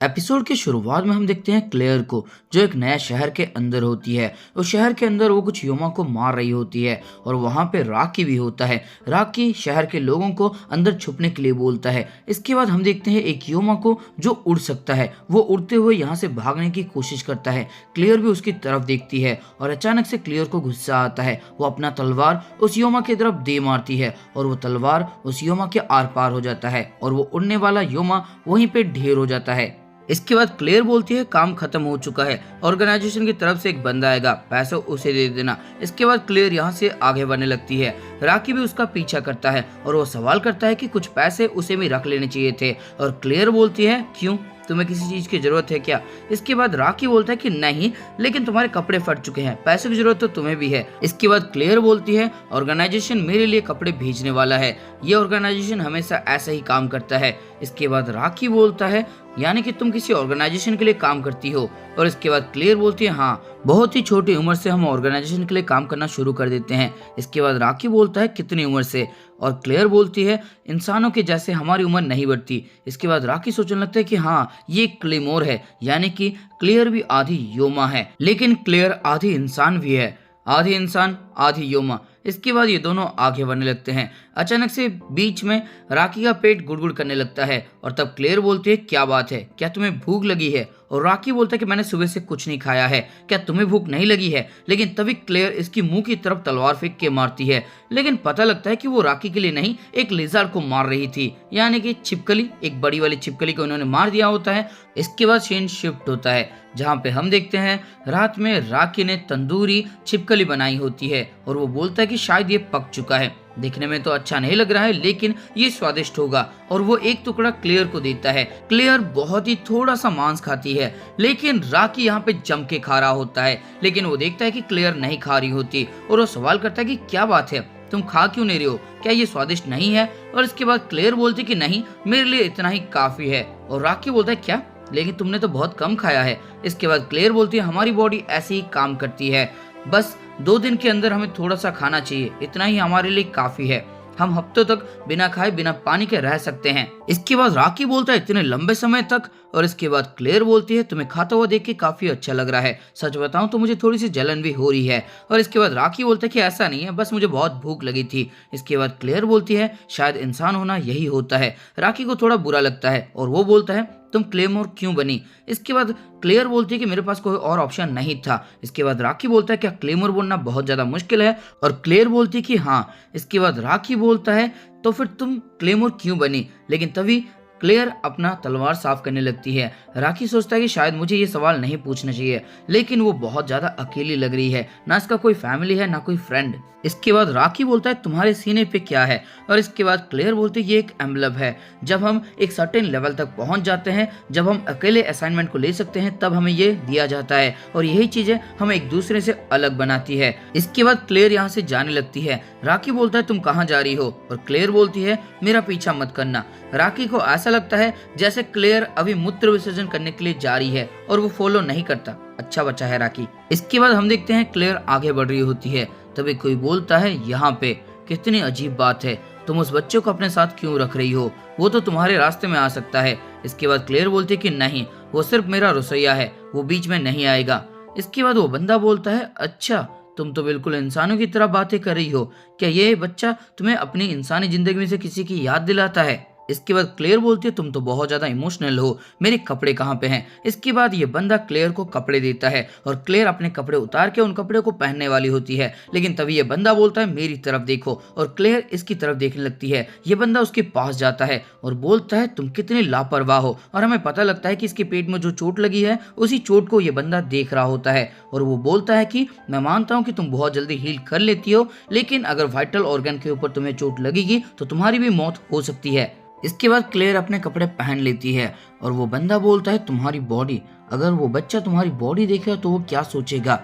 Episode के शुरुआत में हम देखते हैं क्लेयर को, जो एक नया शहर के अंदर होती है। उस शहर के अंदर वो कुछ युवा को मार रही होती है और वहां पे राकी भी होता है। राकी शहर के लोगों को अंदर छुपने के लिए बोलता है। इसके बाद हम देखते हैं एक युवा को जो उड़ सकता है। वो उड़ते हुए यहाँ से भागने की कोशिश करता है। क्लेयर भी उसकी तरफ देखती है और अचानक से क्लेयर को गुस्सा आता है। वो अपना तलवार उस युवा की तरफ दे मारती है और वो तलवार उस युवा के आर पार हो जाता है और वो उड़ने वाला युवा वहीं पे ढेर हो जाता है। इसके बाद क्लेयर बोलती है काम खत्म हो चुका है, ऑर्गेनाइजेशन की तरफ से एक बंदा आएगा, पैसा उसे दे देना। इसके बाद क्लेयर यहाँ से आगे बढ़ने लगती है। राकी भी उसका पीछा करता है और वो सवाल करता है कि कुछ पैसे उसे भी रख लेने चाहिए थे और क्लेयर बोलती है क्यों, तुम्हें किसी चीज की जरूरत है क्या। इसके बाद राकी बोलता है कि नहीं, लेकिन तुम्हारे कपड़े फट चुके हैं, पैसे की जरूरत तो तुम्हें भी है। इसके बाद क्लेयर बोलती है ऑर्गेनाइजेशन मेरे लिए कपड़े भेजने वाला है, ये ऑर्गेनाइजेशन हमेशा ऐसा ही काम करता है। इसके बाद राकी बोलता है यानी कि तुम किसी ऑर्गेनाइजेशन के लिए काम करती हो। और इसके बाद क्लेयर बोलती है हाँ, बहुत ही छोटी उम्र से हम ऑर्गेनाइजेशन के लिए काम करना शुरू कर देते हैं। इसके बाद राकी बोलता है कितनी उम्र से, और क्लेयर बोलती है इंसानों के जैसे हमारी उम्र नहीं बढ़ती। इसके बाद राकी सोचने लगता है कि हाँ, ये क्लेमोर है, यानी कि क्लेयर भी आधी योमा है, लेकिन क्लेयर आधी इंसान भी है। आधी इंसान आधी योमा। इसके बाद ये दोनों आगे बढ़ने लगते हैं। अचानक से बीच में राकी का पेट गुड़गुड़ करने लगता है और तब क्लेयर बोलती है क्या बात है, क्या तुम्हें भूख लगी है। और राकी बोलता है कि मैंने सुबह से कुछ नहीं खाया है, क्या तुम्हें भूख नहीं लगी है। लेकिन तभी क्लेयर इसकी मुंह की तरफ तलवार फेंक के मारती है, लेकिन पता लगता है कि वो राकी के लिए नहीं, एक लिजर्ड को मार रही थी, यानी कि छिपकली, एक बड़ी वाली छिपकली को उन्होंने मार दिया होता है। इसके बाद सीन शिफ्ट होता है जहाँ पे हम देखते हैं रात में राकी ने तंदूरी छिपकली बनाई होती है और वो बोलता है कि शायद ये पक चुका है, देखने में तो अच्छा नहीं लग रहा है लेकिन ये स्वादिष्ट होगा। और वो एक टुकड़ा क्लेयर को देता है। क्लेयर बहुत ही थोड़ा सा मांस खाती है, लेकिन राकी यहाँ पे जम के खा रहा होता है। लेकिन वो देखता है कि क्लेयर नहीं खा रही होती और वो सवाल करता है कि क्या बात है, तुम खा क्यों नहीं रही हो, क्या ये स्वादिष्ट नहीं है। और इसके बाद क्लेयर बोलती कि नहीं, मेरे लिए इतना ही काफी है। और राकी बोलता है क्या, लेकिन तुमने तो बहुत कम खाया है। इसके बाद क्लेयर बोलती है हमारी बॉडी ऐसे ही काम करती है, बस 2 दिन के अंदर हमें थोड़ा सा खाना चाहिए, इतना ही हमारे लिए काफी है, हम हफ्तों तक बिना खाए बिना पानी के रह सकते हैं। इसके बाद राकी बोलता है इतने लंबे समय तक। और इसके बाद क्लेयर बोलती है तुम्हें खाता हुआ देख के काफी अच्छा लग रहा है, सच बताऊं तो मुझे थोड़ी सी जलन भी हो रही है। और इसके बाद राकी बोलता है कि ऐसा नहीं है, बस मुझे बहुत भूख लगी थी। इसके बाद क्लेयर बोलती है शायद इंसान होना यही होता है। राकी को थोड़ा बुरा लगता है और वो बोलता है तुम क्लेमोर क्यों बनी। इसके बाद क्लेयर बोलती है कि मेरे पास कोई और ऑप्शन नहीं था। इसके बाद राकी बोलता है क्या क्लेमोर बनना बहुत ज्यादा मुश्किल है, और क्लेयर बोलती है कि हाँ। इसके बाद राकी बोलता है तो फिर तुम क्लेमोर क्यों बनी। लेकिन तभी क्लेयर अपना तलवार साफ करने लगती है। राकी सोचता है कि शायद मुझे ये सवाल नहीं पूछना चाहिए, लेकिन वो बहुत ज्यादा अकेली लग रही है, ना इसका कोई फैमिली है ना कोई फ्रेंड। इसके बाद राकी बोलता है तुम्हारे सीने पे क्या है। और इसके बाद क्लेयर बोलती है ये एक एम्बलम है, जब हम एक सर्टेन लेवल तक पहुंच जाते हैं, जब हम अकेले असाइनमेंट को ले सकते हैं, तब हमें ये दिया जाता है और यही चीजें हमें एक दूसरे से अलग बनाती है। इसके बाद क्लेयर यहाँ से जाने लगती है। राकी बोलता है तुम कहाँ जा रही हो, और क्लेयर बोलती है मेरा पीछा मत करना। राकी को ऐसा लगता है जैसे क्लेयर अभी मूत्र विसर्जन करने के लिए जा रही है और वो फॉलो नहीं करता। अच्छा बच्चा है राकी। इसके बाद हम देखते हैं क्लेयर आगे बढ़ रही होती है, तभी कोई बोलता है यहाँ पे कितनी अजीब बात है, तुम उस बच्चे को अपने साथ क्यों रख रही हो, वो तो तुम्हारे रास्ते में आ सकता है। इसके बाद क्लेयर बोलती है कि नहीं, वो सिर्फ मेरा रसोइया है, वो बीच में नहीं आएगा। इसके बाद वो बंदा बोलता है अच्छा, तुम तो बिल्कुल इंसानों की तरह बातें कर रही हो, क्या ये बच्चा तुम्हें अपनी इंसानी जिंदगी में से किसी की याद दिलाता है। इसके बाद क्लेयर बोलती है तुम तो बहुत ज्यादा इमोशनल हो, मेरे कपड़े कहाँ पे हैं। इसके बाद ये बंदा क्लेयर को कपड़े देता है और क्लेयर अपने कपड़े उतार के उन कपड़े को पहनने वाली होती है, लेकिन तभी ये बंदा बोलता है मेरी तरफ देखो, और क्लेयर इसकी तरफ देखने लगती है। ये बंदा उसके पास जाता है और बोलता है तुम कितने लापरवाह हो, और हमें पता लगता है कि इसके पेट में जो चोट लगी है उसी चोट को ये बंदा देख रहा होता है। और वो बोलता है कि मैं मानता हूँ कि तुम बहुत जल्दी हील कर लेती हो, लेकिन अगर वाइटल ऑर्गन के ऊपर तुम्हें चोट लगेगी तो तुम्हारी भी मौत हो सकती है। इसके बाद क्लेयर अपने कपड़े पहन लेती है और वो बंदा बोलता है तुम्हारी बॉडी, अगर वो बच्चा तुम्हारी बॉडी देखेगा तो वो क्या सोचेगा,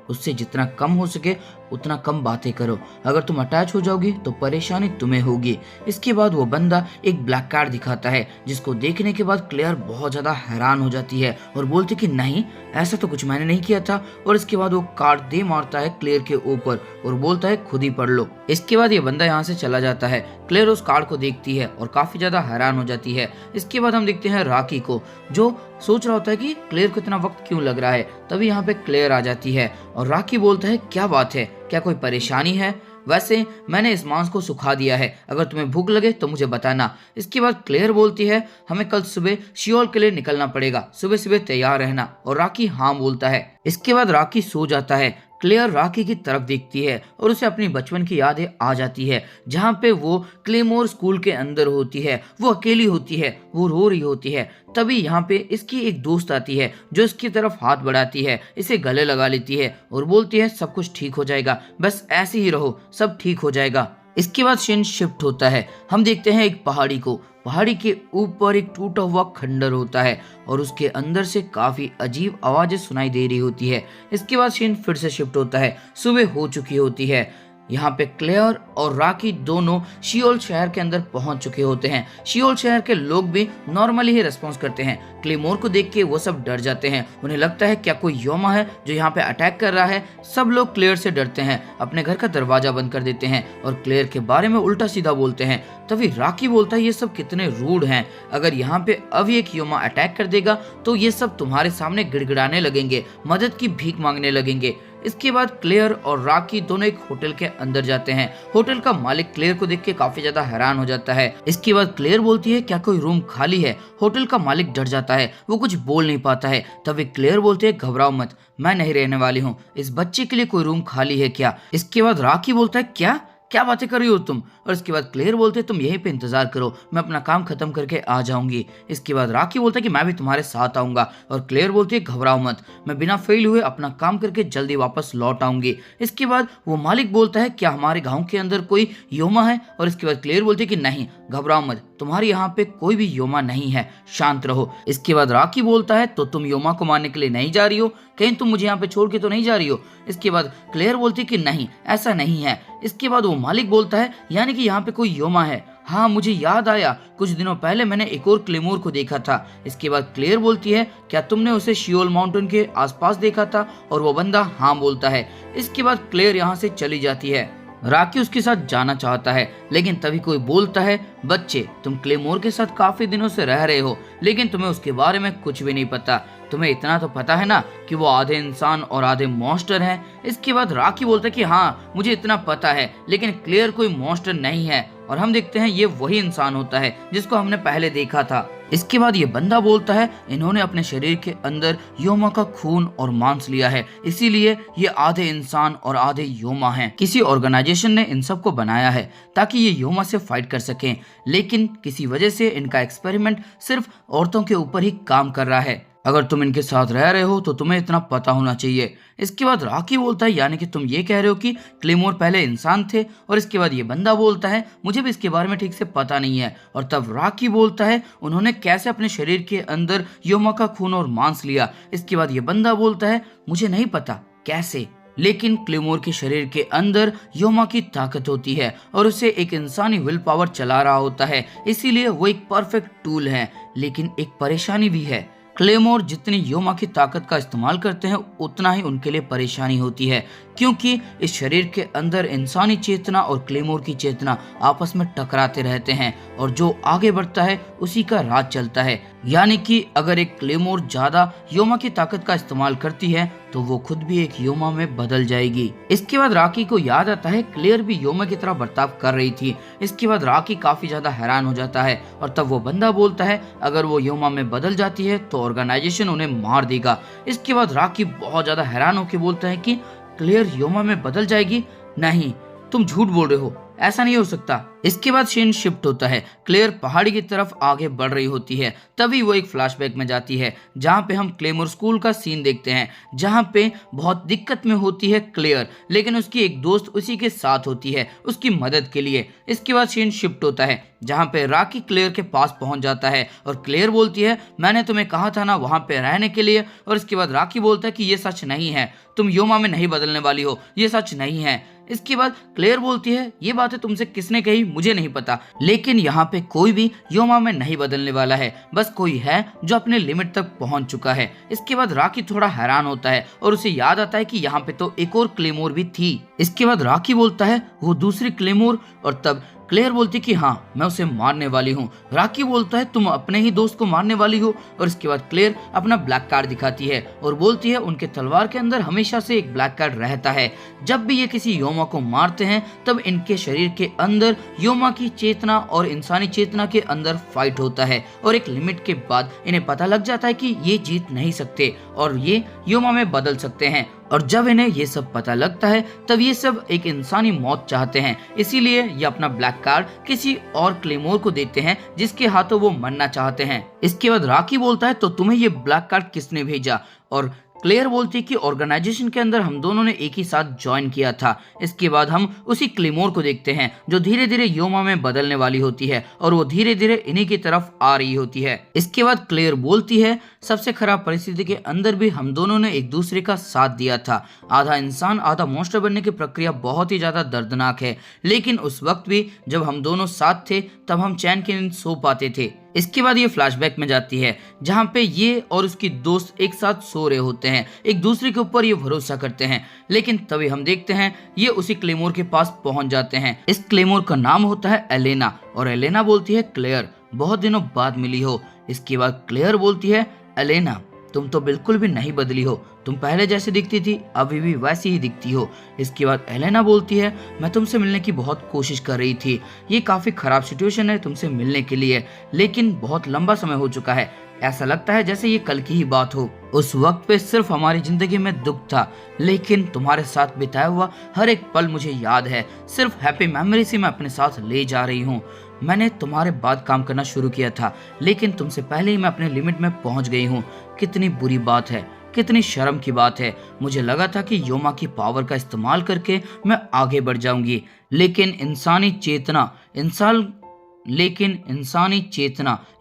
उससे जितना कम हो सके उतना कम बातें करो, अगर तुम अटैच हो जाओगी तो परेशानी तुम्हें होगी। इसके बाद वो बंदा एक ब्लैक कार्ड दिखाता है, जिसको देखने के बाद क्लेयर बहुत ज्यादा हैरान हो जाती है और बोलती कि नहीं, ऐसा तो कुछ मैंने नहीं किया था। और इसके बाद वो कार्ड दे मारता है क्लेयर के ऊपर और बोलता है खुद ही पढ़ लो। इसके बाद ये बंदा यहाँ से चला जाता है। क्लेयर उस कार्ड को देखती है और काफी ज्यादा हैरान हो जाती है। इसके बाद हम देखते हैं रॉकी को, जो सोच रहा होता है कि क्लेयर को इतना वक्त क्यों लग रहा है। तभी यहाँ पे क्लेयर आ जाती है और रॉकी बोलता है क्या बात है, क्या कोई परेशानी है? वैसे मैंने इस मांस को सुखा दिया है, अगर तुम्हें भूख लगे तो मुझे बताना। इसके बाद क्लेयर बोलती है हमें कल सुबह शियोल के लिए निकलना पड़ेगा, सुबह सुबह तैयार रहना। और रॉकी हाँ बोलता है। इसके बाद रॉकी सो जाता है। क्लेयर रॉकी की तरफ देखती है और उसे अपनी बचपन की यादें आ जाती है, जहाँ पे वो क्लेमोर स्कूल के अंदर होती है। वो अकेली होती है, वो रो रही होती है। तभी यहाँ पे इसकी एक दोस्त आती है, जो इसकी तरफ हाथ बढ़ाती है, इसे गले लगा लेती है और बोलती है सब कुछ ठीक हो जाएगा, बस ऐसे ही रहो, सब ठीक हो जाएगा। इसके बाद सीन शिफ्ट होता है। हम देखते हैं एक पहाड़ी को। पहाड़ी के ऊपर एक टूटा हुआ खंडर होता है और उसके अंदर से काफी अजीब आवाजें सुनाई दे रही होती है। इसके बाद सीन फिर से शिफ्ट होता है। सुबह हो चुकी होती है। यहाँ पे क्लेयर और रॉकी दोनों शियोल शहर के अंदर पहुंच चुके होते हैं। शियोल शहर के लोग भी नॉर्मली ही रेस्पॉन्स करते हैं। क्लेमोर को देख के वो सब डर जाते हैं। उन्हें लगता है क्या कोई योमा है जो यहाँ पे अटैक कर रहा है। सब लोग क्लेयर से डरते हैं, अपने घर का दरवाजा बंद कर देते हैं और क्लेयर के बारे में उल्टा सीधा बोलते हैं। तभी रॉकी बोलता है ये सब कितने रूड हैं, अगर यहाँ पे अभी एक योमा अटैक कर देगा तो ये सब तुम्हारे सामने गिड़गिड़ाने लगेंगे, मदद की भीख मांगने लगेंगे। इसके बाद क्लेयर और रॉकी दोनों एक होटल के अंदर जाते हैं। होटल का मालिक क्लेयर को देख के काफी ज्यादा हैरान हो जाता है। इसके बाद क्लेयर बोलती है क्या कोई रूम खाली है? होटल का मालिक डर जाता है, वो कुछ बोल नहीं पाता है। तभी क्लेयर बोलते है घबराओ मत, मैं नहीं रहने वाली हूँ, इस बच्चे के लिए कोई रूम खाली है क्या? इसके बाद रॉकी बोलता है क्या क्या बातें कर रही हो तुम? और इसके बाद क्लेयर बोलते तुम यहीं पे इंतजार करो, मैं अपना काम खत्म करके आ जाऊंगी। इसके बाद रॉकी बोलता है कि मैं भी तुम्हारे साथ आऊंगा और क्लेयर बोलती है घबराओ मत, मैं बिना फेल हुए अपना काम करके जल्दी वापस लौट आऊंगी। इसके बाद वो मालिक बोलता है क्या हमारे गाँव के अंदर कोई योमा है? और इसके बाद क्लेयर बोलती है कि नहीं, घबराओ मत, तुम्हारे यहाँ पे कोई भी योमा नहीं है, शांत रहो। इसके बाद रॉकी बोलता है तो तुम योमा को मारने के लिए नहीं जा रही हो? कहीं तुम मुझे यहाँ पे छोड़ के तो नहीं जा रही हो? इसके बाद क्लेयर बोलती है कि नहीं, ऐसा नहीं है। इसके बाद वो मालिक बोलता है यानी कि यहाँ पे कोई योमा है? हाँ मुझे याद आया, कुछ दिनों पहले मैंने एक और क्लेमोर को देखा था। इसके बाद क्लेयर बोलती है क्या तुमने उसे शियोल माउंटेन के आसपास देखा था? और वो बंदा हाँ बोलता है। इसके बाद क्लेयर यहाँ से चली जाती है। रॉकी उसके साथ जाना चाहता है, लेकिन तभी कोई बोलता है बच्चे तुम क्लेमोर के साथ काफी दिनों से रह रहे हो, लेकिन तुम्हें उसके बारे में कुछ भी नहीं पता। तुम्हें इतना तो पता है ना कि वो आधे इंसान और आधे मॉन्स्टर हैं। इसके बाद रॉकी बोलता है कि हाँ मुझे इतना पता है, लेकिन क्लेयर कोई मॉन्स्टर नहीं है। और हम देखते हैं ये वही इंसान होता है जिसको हमने पहले देखा था। इसके बाद ये बंदा बोलता है इन्होंने अपने शरीर के अंदर योमा का खून और मांस लिया है, इसीलिए ये आधे इंसान और आधे योमा हैं। किसी ऑर्गेनाइजेशन ने इन सब को बनाया है ताकि ये योमा से फाइट कर सकें, लेकिन किसी वजह से इनका एक्सपेरिमेंट सिर्फ औरतों के ऊपर ही काम कर रहा है। अगर तुम इनके साथ रह रहे हो तो तुम्हें इतना पता होना चाहिए। इसके बाद रॉकी बोलता है यानी कि तुम ये कह रहे हो कि क्लेमोर पहले इंसान थे? और इसके बाद ये बंदा बोलता है मुझे भी इसके बारे में ठीक से पता नहीं है। और तब रॉकी बोलता है उन्होंने कैसे अपने शरीर के अंदर योमा का खून और मांस लिया? इसके बाद ये बंदा बोलता है मुझे नहीं पता कैसे, लेकिन क्लेमोर के शरीर के अंदर योमा की ताकत होती है और उसे एक इंसानी विल पावर चला रहा होता है, इसीलिए वो एक परफेक्ट टूल है। लेकिन एक परेशानी भी है, क्लेमोर जितनी योमा की ताकत का इस्तेमाल करते हैं उतना ही उनके लिए परेशानी होती है, क्योंकि इस शरीर के अंदर इंसानी चेतना और क्लेमोर की चेतना आपस में टकराते रहते हैं और जो आगे बढ़ता है उसी का राज चलता है। यानी कि अगर एक क्लेमोर ज्यादा योमा की ताकत का इस्तेमाल करती है तो वो खुद भी एक योमा में बदल जाएगी। इसके बाद रॉकी को याद आता है क्लेयर भी योमा की तरह बर्ताव कर रही थी। इसके बाद रॉकी काफी ज्यादा हैरान हो जाता है और तब वो बंदा बोलता है अगर वो योमा में बदल जाती है तो ऑर्गेनाइजेशन उन्हें मार देगा। इसके बाद रॉकी बहुत ज्यादा हैरान होकर बोलता है कि क्लेयर योमा में बदल जाएगी? नहीं, तुम झूठ बोल रहे हो, ऐसा नहीं हो सकता। इसके बाद सीन शिफ्ट होता है, क्लेयर पहाड़ी की तरफ आगे बढ़ रही होती है। तभी वो एक फ्लैशबैक में जाती है जहाँ पे हम क्लेमोर स्कूल का सीन देखते हैं, जहाँ पे बहुत दिक्कत में होती है क्लेयर, लेकिन उसकी एक दोस्त उसी के साथ होती है उसकी मदद के लिए। इसके बाद सीन शिफ्ट होता है जहाँ पे राकी क्लेयर के पास पहुंच जाता है और क्लेयर बोलती है मैंने तुम्हें कहा था ना वहां पे रहने के लिए। और इसके बाद राकी बोलता है कि ये सच नहीं है, तुम योमा में नहीं बदलने वाली हो, ये सच नहीं है। इसके बाद क्लेयर बोलती है ये बातें तुमसे किसने कही मुझे नहीं पता, लेकिन यहाँ पे कोई भी योमा में नहीं बदलने वाला है, बस कोई है जो अपने लिमिट तक पहुंच चुका है। इसके बाद राकी थोड़ा हैरान होता है और उसे याद आता है कि यहाँ पे तो एक और क्लेमोर भी थी। इसके बाद राकी बोलता है वो दूसरी क्लेमोर, और तब क्लेयर बोलती कि हाँ मैं उसे मारने वाली हूँ। राकी बोलता है तुम अपने ही दोस्त को मारने वाली हो। और इसके बाद क्लेयर अपना ब्लैक कार्ड दिखाती है और बोलती है उनके तलवार के अंदर हमेशा से एक ब्लैक कार्ड रहता है। जब भी ये किसी योमा को मारते हैं तब इनके शरीर के अंदर योमा की चेतना और इंसानी चेतना के अंदर फाइट होता है, और एक लिमिट के बाद इन्हें पता लग जाता है कि ये जीत नहीं सकते और ये योमा में बदल सकते हैं। और जब इन्हें ये सब पता लगता है तब ये सब एक इंसानी मौत चाहते हैं, इसीलिए ये अपना ब्लैक कार्ड किसी और क्लेमोर को देते हैं जिसके हाथों वो मरना चाहते हैं। इसके बाद राकी बोलता है तो तुम्हें ये ब्लैक कार्ड किसने भेजा, और क्लेयर बोलती है कि ऑर्गेनाइजेशन के अंदर हम दोनों ने एक ही साथ ज्वाइन किया था। इसके बाद हम उसी क्लेमोर को देखते हैं जो धीरे धीरे योमा में बदलने वाली होती है और वो धीरे धीरे इन्हीं की तरफ आ रही होती है। इसके बाद क्लेयर बोलती है सबसे खराब परिस्थिति के अंदर भी हम दोनों ने एक दूसरे का साथ दिया था। आधा इंसान आधा मॉन्स्टर बनने की प्रक्रिया बहुत ही ज्यादा दर्दनाक है, लेकिन उस वक्त भी जब हम दोनों साथ थे तब हम चैन की नींद सो पाते थे। इसके बाद ये फ्लैशबैक में जाती है जहाँ पे ये और उसकी दोस्त एक साथ सो रहे होते हैं, एक दूसरे के ऊपर ये भरोसा करते हैं, लेकिन तभी हम देखते हैं ये उसी क्लेमोर के पास पहुंच जाते हैं। इस क्लेमोर का नाम होता है एलेना, और एलेना बोलती है क्लेयर बहुत दिनों बाद मिली हो। इसके बाद क्लेयर बोलती है एलेना तुम तो बिल्कुल भी नहीं बदली हो, तुम पहले जैसे दिखती थी अभी भी वैसी ही दिखती हो। इसके बाद एलेना बोलती है मैं तुमसे मिलने की बहुत कोशिश कर रही थी, ये काफी खराब सिचुएशन है तुमसे मिलने के लिए, लेकिन बहुत लंबा समय हो चुका है, ऐसा लगता है जैसे ये कल की ही बात हो। उस वक्त पे सिर्फ हमारी जिंदगी में दुख था, लेकिन तुम्हारे साथ बिताया हुआ हर एक पल मुझे याद है, सिर्फ हैप्पी मेमोरी से मैं अपने साथ ले जा रही हूँ। मैंने तुम्हारे बाद काम करना शुरू किया था, लेकिन तुमसे पहले ही मैं अपने लिमिट में पहुंच गई हूँ। कितनी बुरी बात है, कितनी शर्म की बात है। मुझे लगा था कि योमा की पावर का इस्तेमाल करके मैं आगे बढ़ जाऊंगी, लेकिन इंसानी चेतना,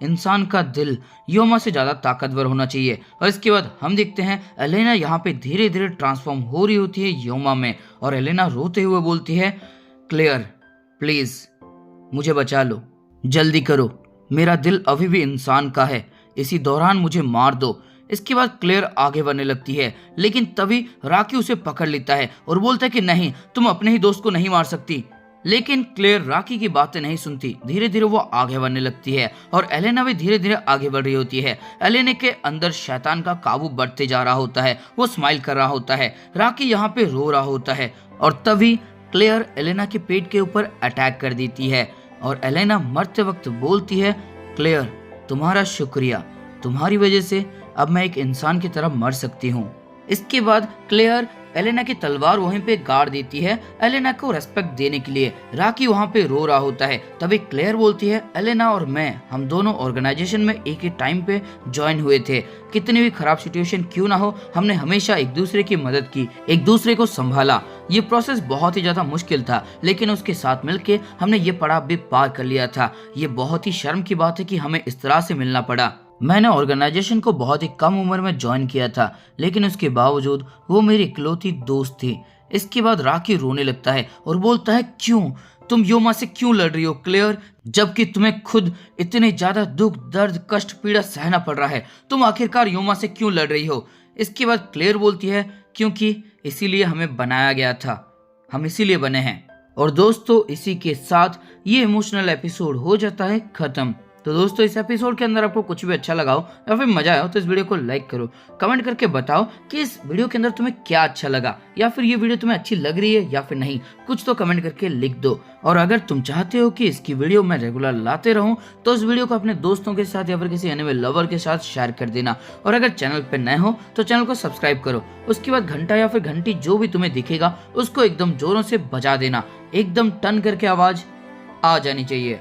इंसान का दिल योमा से ज्यादा ताकतवर होना चाहिए। और इसके बाद हम देखते हैं एलेना यहाँ पे धीरे धीरे ट्रांसफॉर्म हो रही होती है योमा में, और एलेना रोते हुए बोलती है क्लेयर प्लीज मुझे बचा लो, जल्दी करो, मेरा दिल अभी भी इंसान का है, इसी दौरान मुझे मार दो। इसके बाद क्लेयर आगे बढ़ने लगती है, लेकिन तभी राकी उसे पकड़ लेता है और बोलता है कि नहीं तुम अपने ही दोस्त को नहीं मार सकती। लेकिन क्लेयर राकी की बातें नहीं सुनती, धीरे धीरे वो आगे बढ़ने लगती है और एलेना भी धीरे धीरे आगे बढ़ रही होती है। एलेना के अंदर शैतान का काबू बढ़ते जा रहा होता है, वो स्माइल कर रहा होता है, राकी यहाँ पे रो रहा होता है, और तभी क्लेयर एलेना के पेट के ऊपर अटैक कर देती है और एलेना मरते वक्त बोलती है क्लेयर तुम्हारा शुक्रिया, तुम्हारी वजह से अब मैं एक इंसान की तरह मर सकती हूँ। इसके बाद क्लेयर एलेना की तलवार वहीं पे गाड़ देती है एलेना को रेस्पेक्ट देने के लिए। राकी वहाँ पे रो रहा होता है, तभी क्लेयर बोलती है एलेना और मैं हम दोनों ऑर्गेनाइजेशन में एक ही टाइम पे ज्वाइन हुए थे, कितनी भी खराब सिचुएशन क्यों ना हो हमने हमेशा एक दूसरे की मदद की, एक दूसरे को संभाला। ये प्रोसेस बहुत ही ज्यादा मुश्किल था, लेकिन उसके साथ मिलके हमने ये पड़ाव भी पार कर लिया था। ये बहुत ही शर्म की बात है कि हमें इस तरह से मिलना पड़ा। मैंने ऑर्गेनाइजेशन को बहुत ही कम उम्र में ज्वाइन किया था, लेकिन उसके बावजूद वो मेरी इकलौती दोस्त थी। इसके बाद राकी रोने लगता है और बोलता है क्यों तुम योमा से क्यों लड़ रही हो क्लेयर, जबकि तुम्हें खुद इतने ज्यादा दुख दर्द कष्ट पीड़ा सहना पड़ रहा है, तुम आखिरकार योमा से क्यों लड़ रही हो। इसके बाद क्लेयर बोलती है क्योंकि इसीलिए हमें बनाया गया था, हम इसीलिए बने हैं। और दोस्तों इसी के साथ ये इमोशनल एपिसोड हो जाता है खत्म। तो दोस्तों इस एपिसोड के अंदर आपको कुछ भी अच्छा लगा हो या फिर मजा आया हो तो इस वीडियो को लाइक करो, कमेंट करके बताओ कि इस वीडियो के अंदर तुम्हें क्या अच्छा लगा या फिर ये वीडियो तुम्हें अच्छी लग रही है या फिर नहीं, कुछ तो कमेंट करके लिख दो। और अगर तुम चाहते हो कि इसकी वीडियो मैं रेगुलर लाते रहूं तो इस वीडियो को अपने दोस्तों के साथ या फिर किसी एनिमे लवर के साथ शेयर कर देना। और अगर चैनल पे नए हो तो चैनल को सब्सक्राइब करो, उसके बाद घंटा या फिर घंटी जो भी तुम्हें दिखेगा उसको एकदम जोरों से बजा देना, एकदम टन करके आवाज आ जानी चाहिए।